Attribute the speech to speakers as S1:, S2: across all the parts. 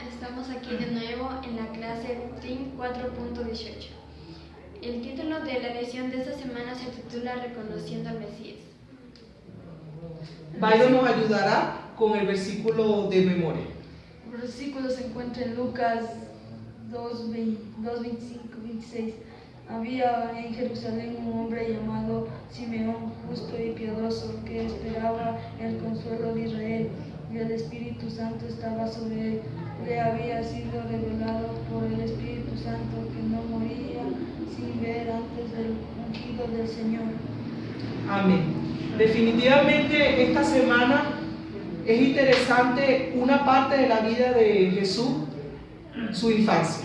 S1: estamos aquí de nuevo en la clase TIM 4.18. El título de la lección de esta semana se titula Reconociendo al Mesías.
S2: Byron nos ayudará con el versículo de memoria.
S3: El versículo se encuentra en Lucas 2:25-26. Había en Jerusalén un hombre llamado Simeón, justo y piadoso, que esperaba el consuelo de Israel, y el Espíritu Santo estaba sobre él. Le había sido revelado por el Espíritu Santo que no moría sin ver antes del ungido del Señor.
S2: Amén. Definitivamente esta semana es interesante una parte de la vida de Jesús, su infancia.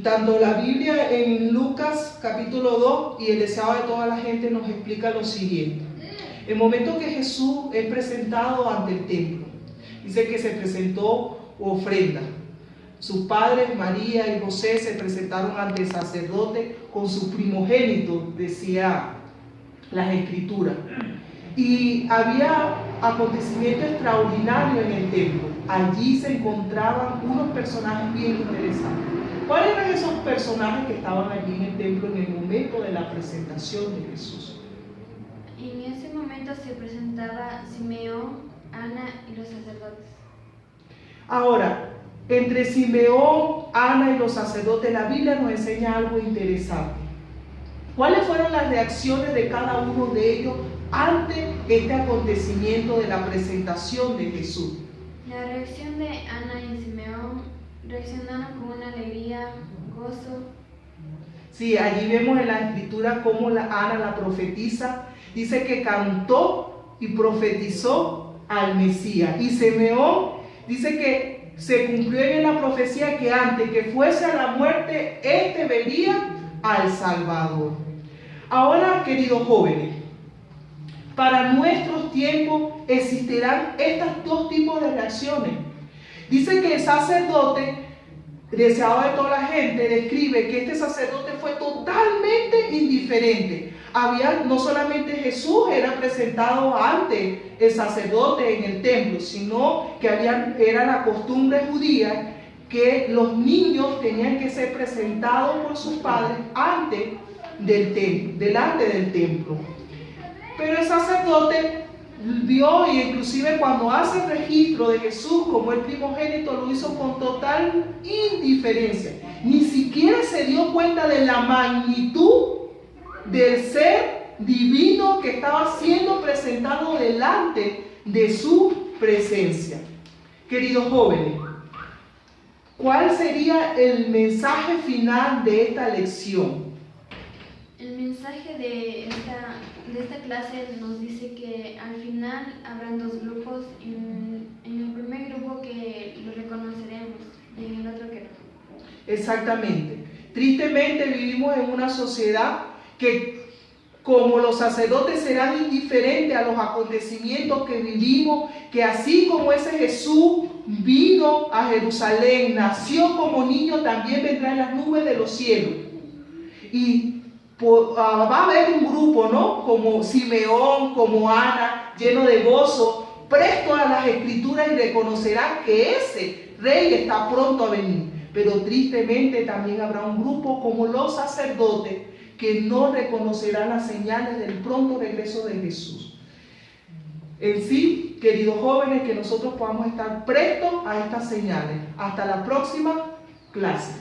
S2: Tanto la Biblia en Lucas capítulo 2 y el deseado de toda la gente nos explica lo siguiente. El momento que Jesús es presentado ante el templo, dice que se presentó ofrenda. Sus padres, María y José, se presentaron ante el sacerdote con su primogénito, decía las escrituras. Y había acontecimiento extraordinario en el templo. Allí se encontraban unos personajes bien interesantes. ¿Cuáles eran esos personajes que estaban allí en el templo en el momento de la presentación de Jesús?
S1: En ese momento se presentaba Simeón, Ana y los sacerdotes.
S2: Ahora, entre Simeón, Ana y los sacerdotes, la Biblia nos enseña algo interesante. ¿Cuáles fueron las reacciones de cada uno de ellos ante este acontecimiento de la presentación de Jesús?
S1: La reacción de Ana y Simeón reaccionaron con una alegría, gozo.
S2: Sí, allí vemos en la escritura cómo Ana, la profetisa, dice que cantó y profetizó al Mesías. Y Simeón dice que se cumplió en la profecía que antes que fuese a la muerte, éste vería al Salvador. Ahora, queridos jóvenes, para nuestros tiempos existirán estos dos tipos de reacciones. Dice que el sacerdote, deseado de toda la gente, describe que este sacerdote fue totalmente indiferente. No solamente Jesús era presentado ante el sacerdote en el templo, sino que era la costumbre judía que los niños tenían que ser presentados por sus padres delante del templo. Pero el sacerdote vio, y inclusive cuando hace el registro de Jesús como el primogénito, lo hizo con total indiferencia. Ni siquiera se dio cuenta de la magnitud del ser divino que estaba siendo presentado delante de su presencia. Queridos jóvenes, ¿cuál sería el mensaje final de esta lección?
S1: El mensaje de esta clase nos dice que al final habrán dos grupos. En el primer grupo que lo reconoceremos y en el otro que no.
S2: Exactamente. Tristemente vivimos en una sociedad que, como los sacerdotes serán indiferentes a los acontecimientos que vivimos, que así como ese Jesús vino a Jerusalén, nació como niño, también vendrá en las nubes de los cielos. Y va a haber un grupo, ¿no? Como Simeón, como Ana, lleno de gozo, presto a las escrituras, y reconocerán que ese rey está pronto a venir. Pero tristemente también habrá un grupo como los sacerdotes que no reconocerán las señales del pronto regreso de Jesús. En sí, queridos jóvenes, que nosotros podamos estar prestos a estas señales. Hasta la próxima clase.